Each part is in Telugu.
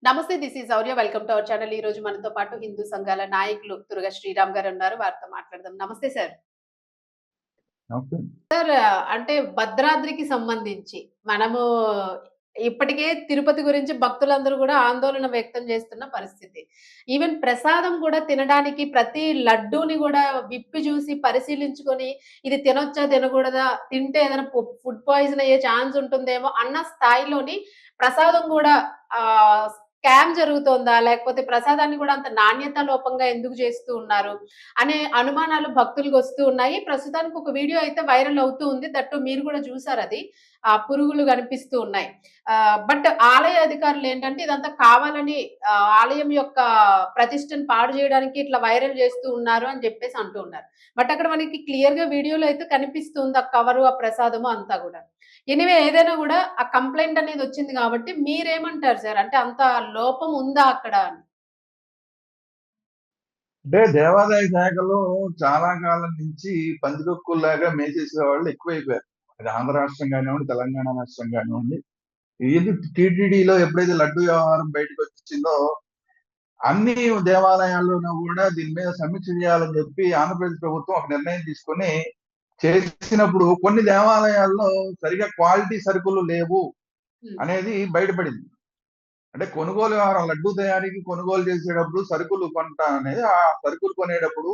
నమస్తే. This is Shaurya. Welcome to our channel. ఈ రోజు మనతో పాటు హిందూ సంఘాల నాయకులు దుర్గా శ్రీరామ్ గారు ఉన్నారు. వారితో మాట్లాడదాం. నమస్తే సార్. ఓకే. సార్, అంటే భద్రాద్రికి సంబంధించి మనము ఇప్పటికే తిరుపతి గురించి భక్తులందరూ గూడా ఆందోళన వ్యక్తం చేస్తున్న పరిస్థితి. ఈవెన్ ప్రసాదం గూడా తినడానికి ప్రతి లడ్డూని గూడా విప్పి జూసి పరిశీలించుకొని ఇది తినొచ్చా? తినకూడదా? తింటే ఏదైనా ఫుడ్ పాయిజన్ అయ్యే ఛాన్స్ ఉంటుందేమో అన్న స్థాయిలోని ప్రసాదం గూడా స్కామ్ జరుగుతోందా? లేకపోతే ప్రసాదాన్ని గూడా అంత నాణ్యతా లోపంగా ఎందుకు చేస్తూ ఉన్నారు? అనే అనుమానాలు భక్తులకొస్తూ ఉన్నాయి. ప్రస్తుతానికి ఒక వీడియో అయితే వైరల్ అవుతూ ఉంది. దట్ మీరు గూడా చూసారది. పురుగులు గనిపిస్తూ ఉన్నాయి. బట్ ఆలయ అధికారులేంటంటే ఇదంతా కావాలని ఆలయం యొక్క ప్రతిష్టను పాడు జేయడానికి ఇట్లా వైరల్ జేస్తూ ఉన్నారు అని జెప్పేసి అంటూ ఉన్నారు. బట్ అక్కడ మనకి క్లియర్‌గా వీడియోలో అయితే కనిపిస్తుంది. ఆ కవరు, ఆ ప్రసాదము అంతా గూడా. ఎనీవే ఏదైనా గూడా ఆ కంప్లెయింట్ అనేది వచ్చింది గాబట్టి మీరేమంటారు సార్? అంటే అంత లోపం ఉందా అక్కడ అని? అంటే దేవాదాయ శాఖలో చాలా కాలం నుంచి పందికొక్కుల్లాగా మేసేసేవాళ్ళు ఎక్కువైపోయారు. అది ఆంధ్ర రాష్ట్రం కానివ్వండి, తెలంగాణ రాష్ట్రం కానివ్వండి. ఇది టీటీడీలో ఎప్పుడైతే లడ్డూ వ్యవహారం బయటకొచ్చిందో, అన్ని దేవాలయాల్లోనూ కూడా దీని మీద సమీక్ష చేయాలని చెప్పి ఆంధ్రప్రదేశ్ ప్రభుత్వం ఒక నిర్ణయం తీసుకొని చేసినప్పుడు కొన్ని దేవాలయాల్లో సరిగా క్వాలిటీ సరుకులు లేవు హ్మ్. అనేది బయటపడింది. అంటే కొనుగోలు వ్యవహారం లడ్డూ తయారీకి కొనుగోలు చేసేటప్పుడు సరుకులు కొంటా అనేది ఆ సరుకులు కొనేటప్పుడు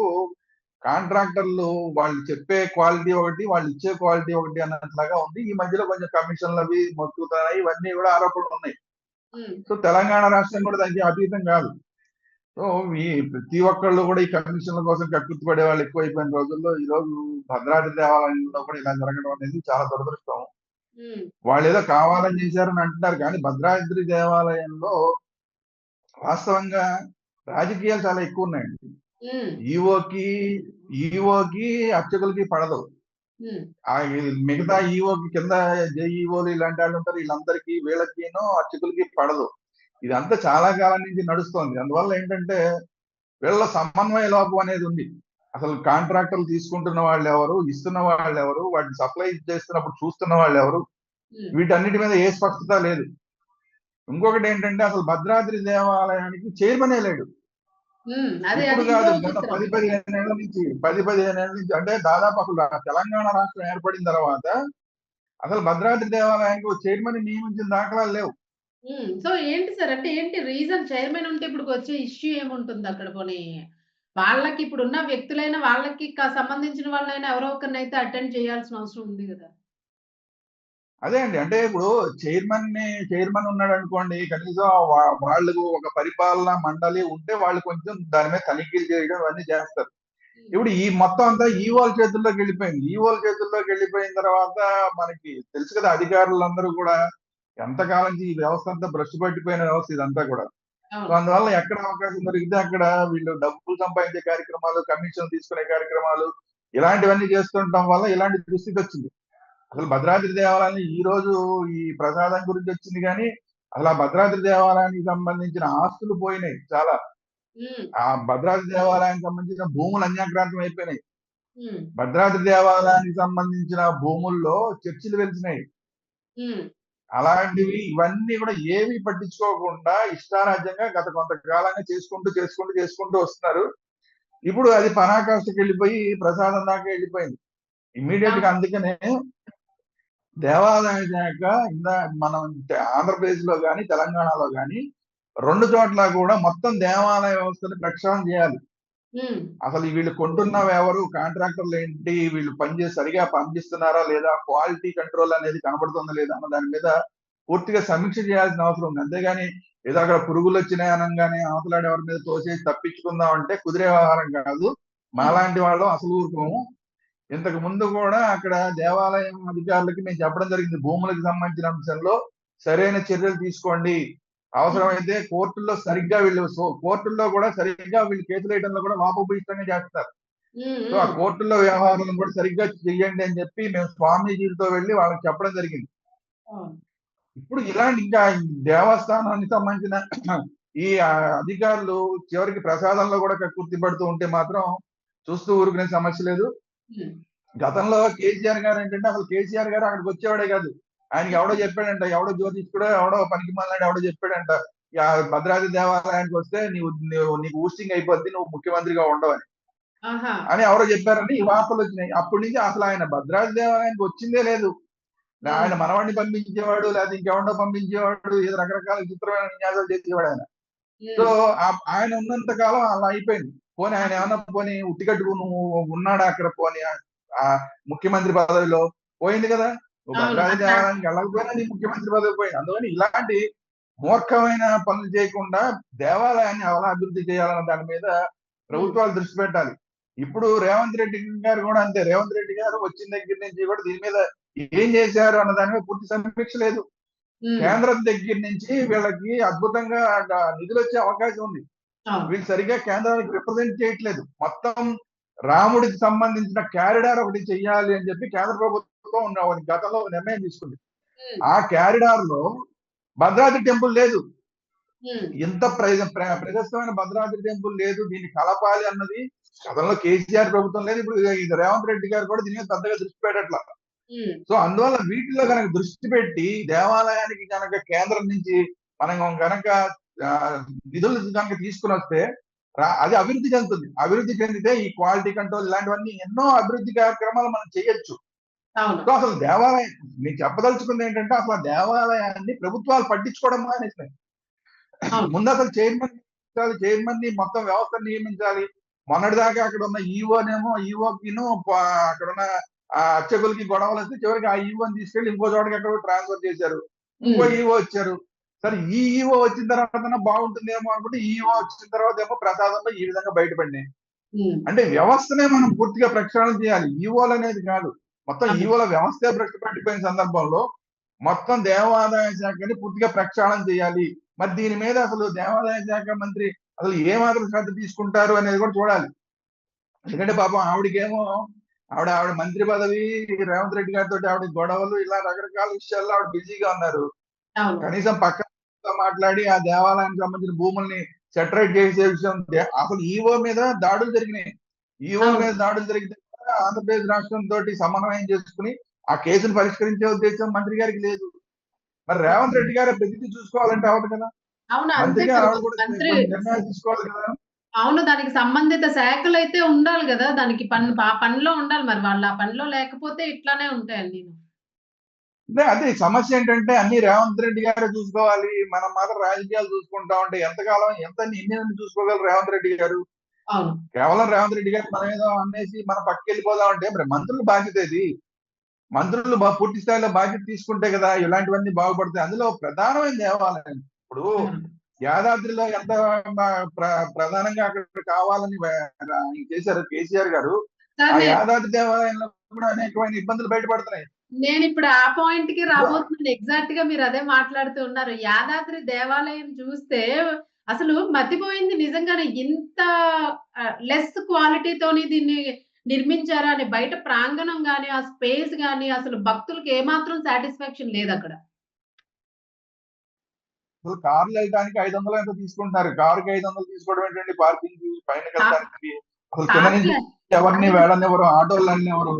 కాంట్రాక్టర్లు వాళ్ళు చెప్పే క్వాలిటీ ఒకటి, వాళ్ళు ఇచ్చే క్వాలిటీ ఒకటి అన్నట్లాగా ఉంది. ఈ మధ్యలో కొంచెం కమిషన్లు అవి మొత్తుకుతున్నాయి. ఇవన్నీ కూడా ఆరోపణలు ఉన్నాయి. హ్మ్. సో తెలంగాణ రాష్ట్రం కూడా దానికి అతీతం కాదు. సో ఈ ప్రతి ఒక్కళ్ళు కూడా ఈ కమిషన్ల కోసం కక్కుర్తి పడే వాళ్ళు ఎక్కువైపోయిన రోజుల్లో ఈ రోజు భద్రాద్రి దేవాలయంలో కూడా ఇలా జరగడం అనేది చాలా దురదృష్టం. హ్మ్. వాళ్ళేదో కావాలని చేశారని అంటున్నారు కానీ భద్రాద్రి దేవాలయంలో వాస్తవంగా రాజకీయాలు చాలా ఎక్కువున్నాయండి. హ్మ్. ఈవోకి, ఈవోకి అర్చకులకి పడదు. హ్మ్. మిగతా ఈవోకి కింద జేఈఓలు ఇలాంటి వాళ్ళు ఉంటారు. వీళ్ళందరికీ వీళ్ళకిను అర్చకులకి పడదు. ఇదంతా చాలా కాలం నుంచి నడుస్తోంది. అందువల్ల ఏంటంటే వీళ్ళ సమన్వయ లోపం అనేది ఉంది. అసలు కాంట్రాక్టర్లు తీసుకుంటున్న వాళ్ళెవరు? ఇస్తున్న వాళ్ళెవరు? వాటిని సప్లై చేస్తున్నప్పుడు చూస్తున్న వాళ్ళెవరు? హ్మ్. వీటన్నిటి మీద ఏ స్పష్టత లేదు. ఇంకొకటి ఏంటంటే అసలు భద్రాద్రి దేవాలయానికి చైర్మనే లేడు. అదే ఇప్పుడు అది ఇంకా కాదు గత విచిత్రం. 10, 15 ఏళ్ల నుంచి 10, 15 ఏళ్ల నుంచి అంటే దాదాపు అసలు తెలంగాణ రాష్ట్రం ఏర్పడిన తర్వాత అసలు భద్రాద్రి దేవాలయానికి ఒక చైర్మన్ నియమించిన దాఖలాలు లేవు. సో ఏంటి సార్? అంటే ఏంటి రీజన్? చైర్మన్ ఉంటే ఇప్పుడుకొచ్చే ఇష్యూ ఏముంటుంది అక్కడ పోనీ? వాళ్ళకి ఇప్పుడున్న వ్యక్తులైనా వాళ్ళకి సంబంధించిన వాళ్ళైనా ఎవరో ఒకరినైతే అటెండ్ చేయాల్సిన అవసరం ఉంది గదా! అదే అండి. అంటే ఇప్పుడు చైర్మన్ ఉన్నాడనుకోండి కనీసం వాళ్ళు ఒక పరిపాలనా మండలి ఉంటే వాళ్ళు కొంచెం దాని మీద తనిఖీలు చేయడం ఇవన్నీ చేస్తారు. హ్మ్. ఇప్పుడు ఈ మొత్తం అంతా ఈవోల చేతుల్లోకి వెళ్ళిపోయింది. ఈవోల చేతుల్లోకి వెళ్ళిపోయిన తర్వాత మనకి తెలుసు కదా అధికారులందరూ కూడా ఎంతకాలం నుంచి ఈ వ్యవస్థ అంతా భ్రష్టు పట్టిపోయిన వ్యవస్థ ఇదంతా కూడా. సో అవును. అందువల్ల ఎక్కడ అవకాశం దొరికితే అక్కడ వీళ్ళు డబ్బులు సంపాదించే కార్యక్రమాలు, కమిషన్ తీసుకునే కార్యక్రమాలు ఇలాంటివన్నీ చేస్తుండటం వల్ల ఇలాంటి దుస్థితి వచ్చింది. అసలు భద్రాద్రి దేవాలయం ఈ రోజు ఈ ప్రసాదం గురించి వచ్చింది కానీ అసలు ఆ భద్రాద్రి దేవాలయానికి సంబంధించిన ఆస్తులు పోయినాయి చాలా. హ్మ్. ఆ భద్రాద్రి దేవాలయానికి సంబంధించిన భూములు అన్యాక్రాంతం అయిపోయినాయి. హ్మ్. భద్రాద్రి దేవాలయానికి సంబంధించిన భూముల్లో చర్చిలు వెలిసినాయి. హ్మ్. అలాంటివి ఇవన్నీ కూడా ఏమీ పట్టించుకోకుండా ఇష్టారాజ్యంగా గత కొంతకాలంగా చేసుకుంటూ వస్తున్నారు. ఇప్పుడు అది పరాకాష్ఠకి వెళ్ళిపోయి ప్రసాదం దాకా వెళ్ళిపోయింది. ఇమ్మీడియట్ గా అవును. అందుకనే దేవాదాయ శాఖ మనం ఆంధ్రప్రదేశ్ లో గాని తెలంగాణలో గాని 2 చోట్ల కూడా మొత్తం దేవాలయ వ్యవస్థని ప్రక్షాళన చేయాలి. హ్మ్. అసలు వీళ్ళు కొంటున్నవెవరు? కాంట్రాక్టర్లు ఏంటి? వీళ్ళు సరిగా పనిచేస్తున్నారా లేదా? క్వాలిటీ కంట్రోల్ అనేది కనబడుతుందా లేదా? అన్న దాని మీద పూర్తిగా సమీక్ష చేయాల్సిన అవసరం ఉంది. అంతేగాని ఏదో అక్కడ పురుగులొచ్చినాయి అనంగానే అవతలాడి ఎవరి మీద తోసేసి తప్పించుకుందాం అంటే కుదిరే వ్యవహారం కాదు. హ్మ్. మాలాంటి వాళ్ళం అసలు ఊరుకోము. ఇంతకు ముందు కూడా అక్కడ దేవాలయం అధికారులకి మేము చెప్పడం జరిగింది. భూములకు సంబంధించిన అంశంలో సరైన చర్యలు తీసుకోండి. హ్మ్. అవసరమైతే కోర్టుల్లో కూడా సరిగ్గా వీళ్ళు కేసులేయడంలో కూడా వాపోపయిష్టంగా చేస్తారు. హ్మ్. సో ఆ హ్మ్. కోర్టుల్లో వ్యవహారాలను కూడా సరిగ్గా చెయ్యండి అని చెప్పి మేము స్వామీజీలతో వెళ్లి వాళ్ళకి చెప్పడం జరిగింది. అవును. ఇప్పుడు ఇలాంటి ఇంకా దేవస్థానానికి సంబంధించిన ఈ అధికారులు చివరికి ప్రసాదంలో కూడా కక్కుర్తి పడుతూ ఉంటే మాత్రం చూస్తూ ఊరుకునే సమస్య లేదు. హ్మ్. గతంలో కేసీఆర్ గారు ఏంటంటే అసలు కేసీఆర్ గారు అక్కడికి వచ్చేవాడే కాదు. ఆయనకి ఎవడో చెప్పాడంట, ఎవడో జ్యోతిష్కుడో ఎవడో పనికిమాలినాడు ఎవడో చెప్పాడంట. భద్రాద్రి దేవాలయానికి వస్తే నీకు ఊస్టింగ్ అయిపోద్ది, నువ్వు ముఖ్యమంత్రిగా ఉండవని ఆహా! అని ఎవరో చెప్పారని ఈ వార్తలు వచ్చినాయి. అప్పటి నుంచి అసలు ఆయన భద్రాద్రి దేవాలయానికి వచ్చిందే లేదు. ఆయన హ్మ్. మనవాడిని పంపించేవాడు, లేదా ఇంకెవరినో పంపించేవాడు, ఏదో రకరకాల చిత్రమైన విన్యాసాలు చేసేవాడు ఆయన. సో హ్మ్. ఆయన ఉన్నంత కాలం అలా అయిపోయింది. పోనీ ఆయన ఏమన్నా పోనీ ఉట్టికట్టుకు నువ్వు ఉన్నాడా అక్కడ, పోనీ ఆ ముఖ్యమంత్రి పదవిలో పోయింది కదా. నువ్వు అవును. భద్రాద్రి అక్కడ దేవాలయానికి వెళ్ళకపోయినా నీ ముఖ్యమంత్రి పదవి పోయింది. అందుకని ఇలాంటి మూర్ఖమైన పనులు చేయకుండా దేవాలయాన్ని ఎలా అభివృద్ధి చేయాలన్న దాని మీద హ్మ్. ప్రభుత్వాలు దృష్టి పెట్టాలి. ఇప్పుడు రేవంత్ రెడ్డి గారు కూడా అంతే. రేవంత్ రెడ్డి గారు వచ్చిన దగ్గర నుంచి కూడా దీని మీద ఏం చేశారు అన్న దాని మీద పూర్తి సమీక్ష లేదు. హ్మ్. కేంద్రం దగ్గర నుంచి వీళ్ళకి అద్భుతంగా నిధులు వచ్చే అవకాశం ఉంది. అవును. వీళ్ళు సరిగ్గా కేంద్రానికి రిప్రజెంట్ చేయట్లేదు. మొత్తం రాముడికి సంబంధించిన క్యారిడార్ ఒకటి చెయ్యాలి అని చెప్పి కేంద్ర ప్రభుత్వం గతంలో నిర్ణయం తీసుకుంది. హ్మ్. ఆ క్యారిడార్ లో భద్రాద్రి టెంపుల్ లేదు. హ్మ్. ఇంత ప్రశస్తమైన భద్రాద్రి టెంపుల్ లేదు, దీన్ని కలపాలి అన్నది గతంలో కేసీఆర్ ప్రభుత్వం లేదు. ఇప్పుడు ఇది రేవంత్ రెడ్డి గారు కూడా దీని మీద పెద్దగా దృష్టి పెట్టట్లా. హ్మ్. సో అందువల్ల వీటిలో కనుక దృష్టి పెట్టి దేవాలయానికి కనుక కేంద్రం నుంచి మనం కనుక నిధులు కనుక తీసుకుని వస్తే అది అభివృద్ధి చెందుతుంది. అభివృద్ధి చెందితే ఈ క్వాలిటీ కంట్రోల్ ఇలాంటివన్నీ ఎన్నో అభివృద్ధి కార్యక్రమాలు మనం చేయొచ్చు. అవును. సో అసలు దేవాలయం నేను చెప్పదలుచుకుంది ఏంటంటే అసలు ఆ దేవాలయాన్ని ప్రభుత్వాలు పట్టించుకోవడం మానేసినాయి. అవును. ముందు అసలు చైర్మన్ ని మొత్తం వ్యవస్థ నియమించాలి. మొన్నటిదాకా అక్కడ ఉన్న ఈఓనేమో ఈఓకిను అక్కడ ఉన్న అర్చకులకి గొడవలు వస్తే చివరికి ఆ ఈఓని తీసుకెళ్లి ఇంకో చోటకి ఎక్కడో ట్రాన్స్ఫర్ చేశారు. ఇంకో హ్మ్. ఈఓ వచ్చారు. సరే ఈ ఈఓ వచ్చిన తర్వాత బాగుంటుందేమో అనుకుంటే ఈ ఈఓ వచ్చిన తర్వాత ఏమో ప్రసాదంలో ఈ విధంగా బయటపడినాయి. హ్మ్. అంటే వ్యవస్థనే మనం పూర్తిగా ప్రక్షాళన చేయాలి. ఈఓలు అనేది కాదు. మొత్తం అవును. ఈఓల వ్యవస్థే భ్రష్టు పట్టిపోయిన సందర్భంలో మొత్తం దేవాదాయ శాఖని పూర్తిగా ప్రక్షాళన చేయాలి. మరి దీని మీద అసలు దేవాదాయ శాఖ మంత్రి అసలు ఏమాత్రం శ్రద్ధ తీసుకుంటారు అనేది కూడా చూడాలి. ఎందుకంటే పాపం ఆవిడకేమో ఆవిడ మంత్రి పదవి, రేవంత్ రెడ్డి గారితో ఆవిడ గొడవలు, ఇలా రకరకాల విషయాల్లో ఆవిడ బిజీగా ఉన్నారు. అవును. కనీసం పక్కన మాట్లాడి ఆ దేవాలయానికి సంబంధించిన భూముల్ని సెటరేట్ చేసే విషయం అసలు ఈఓ మీద దాడులు జరిగినాయి. ఈఓ అవును. మీద దాడులు జరిగితే ఆంధ్రప్రదేశ్ రాష్ట్రం తోటి సమన్వయం చేసుకుని ఆ కేసును పరిష్కరించే ఉద్దేశం మంత్రి గారికి లేదు. మరి రేవంత్ రెడ్డి గారే ప్రతిదీ చూసుకోవాలంటే అవదు కదా. అవును. అంతే మంత్రిగా కదా! ఆవిడ కూడా మంత్రి కొన్ని నిర్ణయాలు తీసుకోవాలి కదా. అవును. దానికి సంబంధిత శాఖలైతే ఉండాలి గదా! దానికి పనిలో ఉండాలి. మరి వాళ్ళు ఆ పనిలో లేకపోతే ఇట్లానే ఉంటాయి అన్నీను. అదే సమస్య ఏంటంటే అన్ని రేవంత్ రెడ్డి గారే చూసుకోవాలి. మనం మాత్రం రాజకీయాలు చూసుకుంటా ఉంటే ఎంతకాలం ఎన్ని చూసుకోగలరు రేవంత్ రెడ్డి గారు. అవును. కేవలం రేవంత్ రెడ్డి గారు మనం ఏదో అనేసి మనం పక్కకి వెళ్ళిపోదాం అంటే మరి మంత్రుల బాధ్యత ఇది. మంత్రులు పూర్తి స్థాయిలో బాధ్యత తీసుకుంటే కదా ఇలాంటివన్నీ బాగుపడతాయి. అందులో ప్రధానమైన దేవాలయం ఇప్పుడు అవును. యాదాద్రిలో ఎంత ప్రధానంగా అక్కడ కావాలని చేశారు కేసీఆర్ గారు. ఆ సరే. యాదాద్రి దేవాలయంలో కూడా అనేకమైన ఇబ్బందులు బయటపడుతున్నాయి. నేనిప్పుడు ఆ పాయింట్‌కి ఇప్పుడు రాబోతున్నాను. ఎగ్జాక్ట్‌గా మీరదే మాట్లాడుతూ ఉన్నారు. యాదాద్రి దేవాలయం చూస్తే అసలు మతిపోయింది నిజంగానే. ఇంత లెస్ క్వాలిటీతోని దీన్ని నిర్మించారా అని బయట ప్రాంగణం గాని, ఆ స్పేస్ గాని అసలు భక్తులకి ఏమాత్రం సాటిస్ఫాక్షన్ లేదక్కడ. అసలు కార్లు వెళ్ళడానికి 500 ఎంతో తీసుకుంటున్నారు. కారుకి 500 తీసుకోవడం ఏంటండి పార్కింగ్ పైనకి కా వెళ్ళడానికి. అసలు కింద నుంచి కార్‌కి ఎవరిని 500 వెళ్ళనివ్వరు. ఆటోలు వెళ్ళనివ్వరు.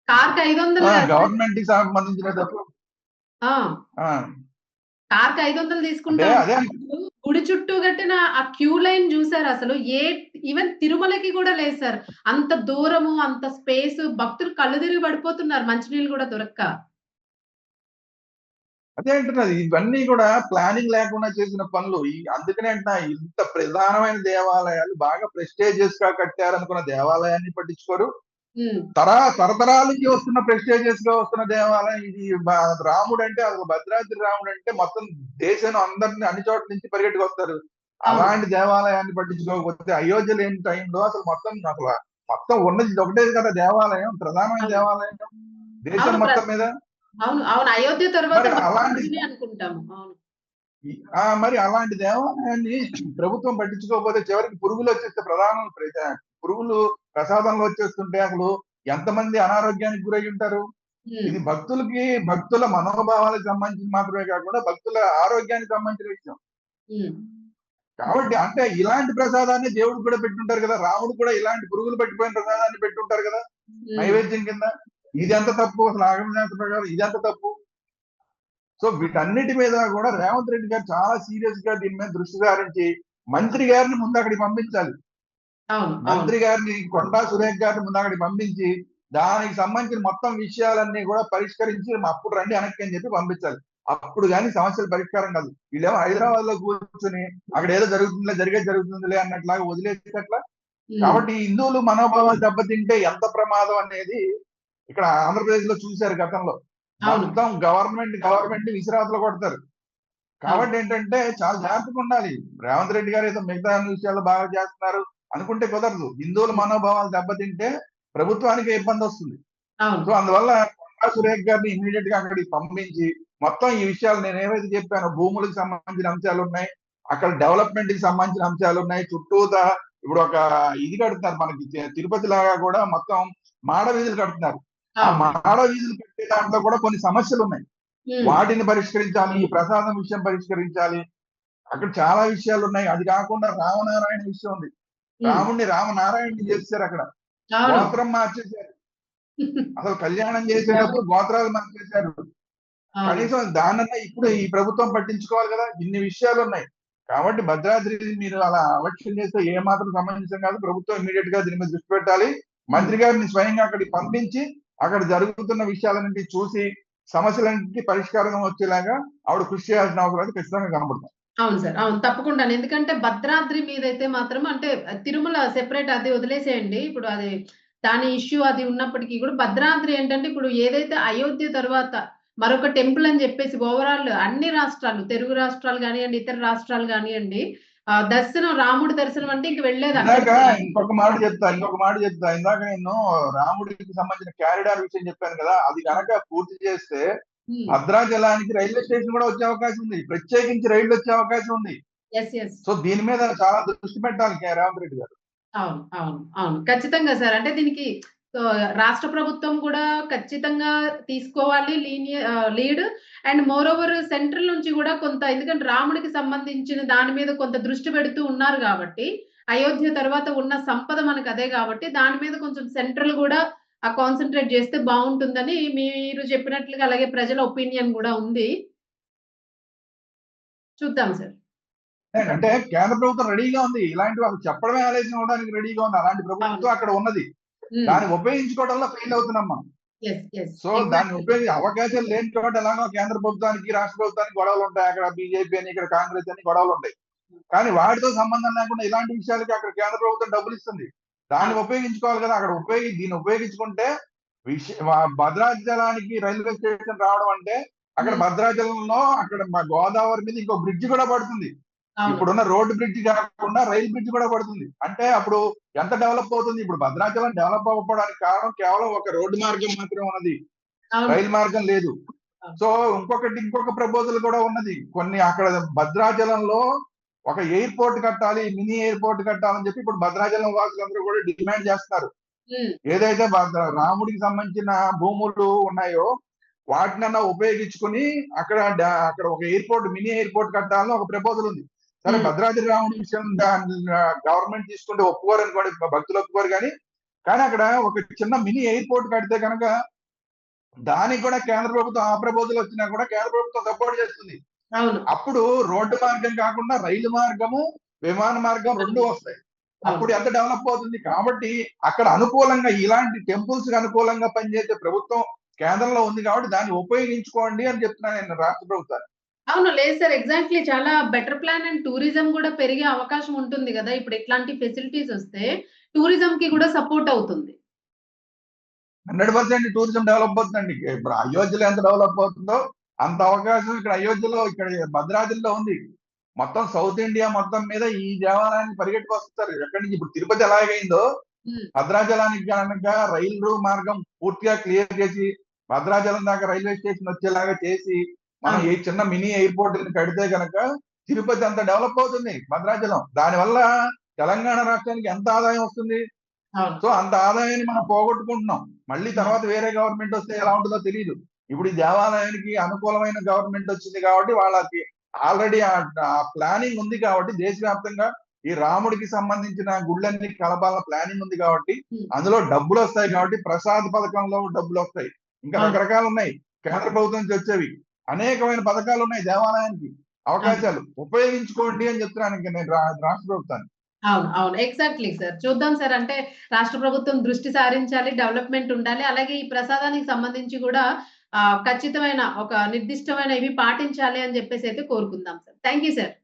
కార్‌కి 500 కాదు సార్. గవర్నమెంట్ కి సంబంధించిన డబ్బులు. ఆ! ఆ! కార్‌కి 500 అంటే తీసుకుంటా అదే ఉన్నారు. అసలు గుడి చుట్టూ కట్టిన ఆ క్యూ లైన్ చూసారా అసలు? ఈవెన్ తిరుమలకి కూడా లేదు సార్. అంత దూరము, అంత స్పేస్ భక్తులు కళ్ళు తిరిగి పడిపోతున్నారు మంచినీళ్ళు కూడా దొరక్క. అదే అంటున్నది. ఇవన్నీ కూడా ప్లానింగ్ లేకుండా చేసిన పనులు. అందుకనే అంటున్నా ఇంత ప్రధానమైన దేవాలయాలు బాగా ప్రెస్టీజియస్ గా కట్టారనుకున్న దేవాలయాన్ని పట్టించుకోరు. హ్మ్. తరతరాల నుంచి వస్తున్న ప్రెస్టీజియస్ గా వస్తున్న దేవాలయం ఇది. రాముడు అంటే అసలు భద్రాద్రి రాముడు అంటే మొత్తం దేశం అందరిని అన్ని చోట్ల నుంచి పరిగెట్టుకొస్తారు. అవును. అలాంటి దేవాలయాన్ని పట్టించుకోకపోతే అయోధ్య లేని టైంలో మొత్తం ఉన్నది ఇది ఒకటే కదా దేవాలయం, ప్రధానమైన అవును. దేవాలయం దేశం అవును. మొత్తం మీద. అవును. అవును. అయోధ్య తర్వాత మరి అలాంటి భద్రాద్రినే అనుకుంటాము. అవును. మరి అలాంటి దేవాలయాన్ని ప్రభుత్వం పట్టించుకోకపోతే చివరికి పురుగులు వచ్చేస్తే పురుగులు ప్రసాదంలో వచ్చేస్తుంటే అసలు ఎంతమంది అనారోగ్యానికి గురై ఉంటారు. హ్మ్. ఇది భక్తుల మనోభావాలకు సంబంధించి మాత్రమే కాకుండా భక్తుల ఆరోగ్యానికి సంబంధించిన విషయం. హ్మ్. కాబట్టి అంటే ఇలాంటి ప్రసాదాన్ని దేవుడు కూడా పెట్టుంటారు కదా. రాముడు కూడా ఇలాంటి పురుగులు పట్టిపోయిన ప్రసాదాన్ని పెట్టుంటారు కదా హ్మ్. నైవేద్యం కింద. ఇది ఎంత తప్పు అసలు ఆగమ శాస్త్ర ప్రకారం ఇది ఎంత తప్పు. సో వీటన్నిటి మీద కూడా రేవంత్ రెడ్డి గారు చాలా సీరియస్ గా దీని మీద దృష్టి సారించి మంత్రి గారిని ముందు అక్కడికి పంపించాలి. అవును అవును మంత్రి గారిని కొండా సురేఖ్ గారిని ముందు అక్కడికి పంపించి దానికి సంబంధించిన మొత్తం విషయాలన్నీ కూడా పరిష్కరించి అప్పుడు రండి వెనక్కి అని చెప్పి పంపించాలి. అప్పుడు కానీ సమస్యలు పరిష్కారం కాదు. వీళ్ళేమో హైదరాబాద్ లో కూర్చొని అక్కడ ఏదో జరుగుతుందిలే అన్నట్లాగా వదిలేసేటట్లా. ఉమ్, కాబట్టి హిందువులు మనోభావాలు దెబ్బతింటే ఎంత ప్రమాదం అనేది ఇక్కడ ఆంధ్రప్రదేశ్ లో చూశారు గతంలో. అవును మొత్తం గవర్నమెంట్ విసిరాతలు కొడతారు. కాబట్టి ఏంటంటే చాలా జాగ్రత్తగా ఉండాలి. రేవంత్ రెడ్డి గారు ఏదో మిగతా అన్ని విషయాలు బాగా చేస్తున్నారు అనుకుంటే కుదరదు. హిందువుల మనోభావాలు దెబ్బతింటే ప్రభుత్వానికి ఇబ్బంది వస్తుంది. అవును సో అందువల్ల కొండా సురేఖ్ గారిని ఇమీడియట్ గా అక్కడికి పంపించి మొత్తం ఈ విషయాలు నేను ఏవైతే చెప్పానో భూములకు సంబంధించిన అంశాలు ఉన్నాయి, అక్కడ డెవలప్మెంట్ కి సంబంధించిన అంశాలు ఉన్నాయి, చుట్టూతా ఇప్పుడు ఒక ఇది కడుతున్నారు మనకి తిరుపతి లాగా కూడా మొత్తం మాడ వీధులు కడుతున్నారు. ఆ అవును మాడ వీధులు కట్టే దాంట్లో కూడా కొన్ని సమస్యలు ఉన్నాయి. ఉమ్, వాటిని పరిష్కరించాలి, ఈ ప్రసాదం విషయం పరిష్కరించాలి. అక్కడ చాలా విషయాలు ఉన్నాయి. అది కాకుండా రామనారాయణ విషయం ఉంది. ఉమ్, రాముడిని రామనారాయణని చేశారు. అక్కడ అవును గోత్రం మార్చేశారు. అసలు కళ్యాణం చేసేటప్పుడు గోత్రాలు మార్చేశారు. అవును కనీసం దానన్నా ఇప్పుడు ఈ ప్రభుత్వం పట్టించుకోవాలి కదా. ఇన్ని విషయాలు ఉన్నాయి. కాబట్టి భద్రాద్రి మీరు అలా అలక్ష్యం చేస్తే ఏ మాత్రం సమంజసం కాదు. ప్రభుత్వం ఇమీడియట్ గా దీని మీద దృష్టి పెట్టాలి. మంత్రి గారిని స్వయంగా అక్కడికి పంపించి అక్కడ జరుగుతున్న విషయాలన్నింటి చూసి సమస్యలన్నింటికి పరిష్కారం వచ్చేలాగా ఆవిడ కృషి చేయాల్సిన అవసరం అయితే ఖచ్చితంగా కనబడుతుంది. అవును సార్. అవును. తప్పకుండాను. ఎందుకంటే భద్రాద్రి మీదైతే మాత్రం అంటే తిరుమల సెపరేట్ అది వదిలేసేయండి. ఇప్పుడు అది దాని ఇష్యూ అది ఉన్నప్పటికీ కూడా భద్రాద్రి ఏంటంటే ఇప్పుడు ఏదైతే అయోధ్య తర్వాత మరొక టెంపుల్ అని చెప్పేసి ఓవరాల్ అన్ని రాష్ట్రాలు, తెలుగు రాష్ట్రాలు గానియండి, ఇతర రాష్ట్రాలు గానియండి దర్శనం రాముడి దర్శనం అంటే ఇంక వెళ్ళేది ఇందాక అక్కడికే. ఇంకొక మాట చెప్తా. ఇందాక నేను రాముడికి సంబంధించిన క్యారిడార్ విషయం చెప్పాను కదా. అది కనుక పూర్తి చేస్తే హ్మ్. భద్రాచలానికి రైల్వే స్టేషన్ కూడా వచ్చే అవకాశం ఉంది. ప్రత్యేకించి రైళ్లు వచ్చే అవకాశం ఉంది. యెస్. యెస్. సో దీని మీద చాలా దృష్టి పెట్టాలి రేవంత్ రెడ్డి గారు. అవును. అవును. అవును. ఖచ్చితంగా సార్. అంటే దీనికి రాష్ట్ర ప్రభుత్వం కూడా ఖచ్చితంగా తీసుకోవాలి lead. And more over central నుంచి కూడా కొంత ఎందుకంటే రాముడికి సంబంధించిన దాని మీద కొంత దృష్టి పెడుతూ ఉన్నారు గాబట్టి, అయోధ్య తర్వాత ఉన్న సంపద మనకదే గాబట్టి, దాని మీద కొంచెం సెంట్రల్ గూడా కాన్సంట్రేట్ జేస్తే బావుంటుందని మీరు చెప్పినట్లుగా అలాగే ప్రజల ఒపీనియన్ గూడా ఉంది. చూద్దాం సార్. అంటే కేంద్ర ప్రభుత్వం రెడీగా ఉంది. ఇలాంటివి అసలు చెప్పడమే ఆలస్యం అవ్వడానికి రెడీగా ఉంది. అలాంటి అవును. ప్రభుత్వం అక్కడ ఉన్నది. హ్మ్. దాన్ని ఉపయోగించుకోవడంలో ఫెయిల్ అవుతున్నాం మనం. యెస్. యెస్. సో దాన్ని ఎగ్జాక్ట్‌లీ. అవకాశాలు లేని చోట ఎలాగో కేంద్ర ప్రభుత్వానికి రాష్ట్ర ప్రభుత్వానికి గొడవలు ఉంటాయి. అక్కడ బీజేపీ అని ఇక్కడ కాంగ్రెస్ అని గొడవలు ఉంటాయి. కానీ వాటితో సంబంధం లేకుండా ఇలాంటి విషయాలకి అక్కడ కేంద్ర ప్రభుత్వం డబ్బులు ఇస్తుంది. దాన్ని అవును. ఉపయోగించుకోవాలి కదా. అక్కడ దీన్ని ఉపయోగించుకుంటే భద్రాచలానికి రైల్వే స్టేషన్ రావడం అంటే అక్కడ హ్మ్. భద్రాచలంలో అక్కడ గోదావరి మీద ఇంకో బ్రిడ్జ్ కూడా పడుతుంది. అవును. ఇప్పుడున్న రోడ్డు బ్రిడ్జ్ కాకుండా రైల్ బ్రిడ్జ్ కూడా పడుతుంది. అంటే అప్పుడు ఎంత డెవలప్ అవుతుంది. ఇప్పుడు భద్రాచలం డెవలప్ అవ్వడానికి కారణం కేవలం ఒక రోడ్డు మార్గం మాత్రమే ఉన్నది. అవును. రైలు మార్గం లేదు. అవును. సో ఇంకొక ప్రపోజల్ కూడా ఉన్నది. కొన్ని అక్కడ భద్రాచలంలో ఒక ఎయిర్పోర్ట్ కట్టాలి, మినీ ఎయిర్పోర్ట్ కట్టాలని చెప్పి ఇప్పుడు భద్రాచలం వాసులందరూ కూడా డిమాండ్ చేస్తున్నారు. హ్మ్. ఏదైతే రాముడికి సంబంధించిన భూములు ఉన్నాయో వాటినన్నా ఉపయోగించుకుని అక్కడ ఒక మినీ ఎయిర్పోర్ట్ కట్టాలని ఒక ప్రపోజల్ ఉంది. సరే హ్మ్. భద్రాద్రి రాముడి విషయం గవర్నమెంట్ తీసుకుంటే ఒప్పుకోరు అనుకోండి, భక్తులు ఒప్పుకోరు. కానీ అక్కడ ఒక చిన్న మినీ ఎయిర్పోర్ట్ కడితే కనుక దానికి కూడా కేంద్ర ప్రభుత్వం ఆ ప్రపోజల్ వచ్చినా కూడా కేంద్ర ప్రభుత్వం సపోర్ట్ చేస్తుంది. అవును. అప్పుడు రోడ్డు మార్గం కాకుండా రైలు మార్గము, విమాన మార్గం రెండు వస్తాయి. అప్పుడు అవును. ఎంత డెవలప్ అవుతుంది. కాబట్టి అక్కడ అనుకూలంగా ఇలాంటి టెంపుల్స్ కి అనుకూలంగా పనిచేసే ప్రభుత్వం కేంద్రంలో ఉంది కాబట్టి దాన్ని ఉపయోగించుకోండి అని చెప్తున్నాను నేను రాష్ట్ర ప్రభుత్వాన్ని. అవును. లేదు సార్. ఎగ్జాక్ట్‌లీ చాలా బెటర్ ప్లాన్ అండ్ టూరిజం గూడా పెరిగే అవకాశం ఉంటుంది గదా! ఇప్పుడు ఇట్లాంటి ఫెసిలిటీస్ ఒస్తే టూరిజంకి గూడా సపోర్ట్ అవుతుంది. 100% టూరిజం డెవలప్ అవుతుందండి. ఇప్పుడు అయోధ్యలో ఎంత డెవలప్ అవుతుందో అంత అవకాశం ఇక్కడ అయోధ్యలో ఇక్కడ భద్రాద్రిలో ఉంది. మొత్తం సౌత్ ఇండియా మొత్తం మీద ఈ దేవాలయానికి పరిగెట్టుకొస్తారు. ఎక్కడి నుంచి ఇప్పుడు తిరుపతి ఎలాగైందో హ్మ్. భద్రాచలానికి కనుక రైలు మార్గం పూర్తిగా క్లియర్ చేసి భద్రాచలం దాకా రైల్వే స్టేషన్ వచ్చేలాగా చేసి మనం ఈ అవును. చిన్న మినీ ఎయిర్పోర్ట్ కడితే కనుక తిరుపతి అంత డెవలప్ అవుతుంది భద్రాచలం. దానివల్ల తెలంగాణ రాష్ట్రానికి ఎంత ఆదాయం వస్తుంది. అవును. సో అంత ఆదాయాన్ని మనం పోగొట్టుకుంటున్నాం. మళ్ళీ తర్వాత వేరే గవర్నమెంట్ వస్తే ఎలా ఉంటుందో తెలియదు. ఇప్పుడు ఈ దేవాలయానికి అనుకూలమైన గవర్నమెంట్ వచ్చింది కాబట్టి వాళ్ళకి ఆల్రెడీ ఆ ప్లానింగ్ ఉంది కాబట్టి దేశవ్యాప్తంగా ఈ రాముడికి సంబంధించిన గుళ్ళన్నీ కలపాలన్న ప్లానింగ్ ఉంది కాబట్టి హ్మ్. అందులో డబ్బులు వస్తాయి కాబట్టి ప్రసాద్ పథకంలో డబ్బులు వస్తాయి. ఇంకా అవును. రకరకాలు ఉన్నాయి కేంద్ర ప్రభుత్వం నుంచి వచ్చేవి. అనేకమైన పథకాలు ఉన్నాయి దేవాలయానికి, అవును. అవకాశాలు ఉపయోగించుకోండి అని చెప్తున్నాను ఇంక నేను రాష్ట్ర ప్రభుత్వాన్ని. అవును. అవును. Exactly sir. చూద్దాం సార్. అంటే రాష్ట్ర ప్రభుత్వం దృష్టి సారించాలి, డెవలప్‌మెంట్ ఉండాలి. అలాగే ఈ ప్రసాదానికి సంబంధించి గూడా ఖచ్చితమైన ఒక నిర్దిష్టమైన ఇవి పాటించాలి అని జెప్పేసైతే కోరుకుందాం సార్. Thank you sir.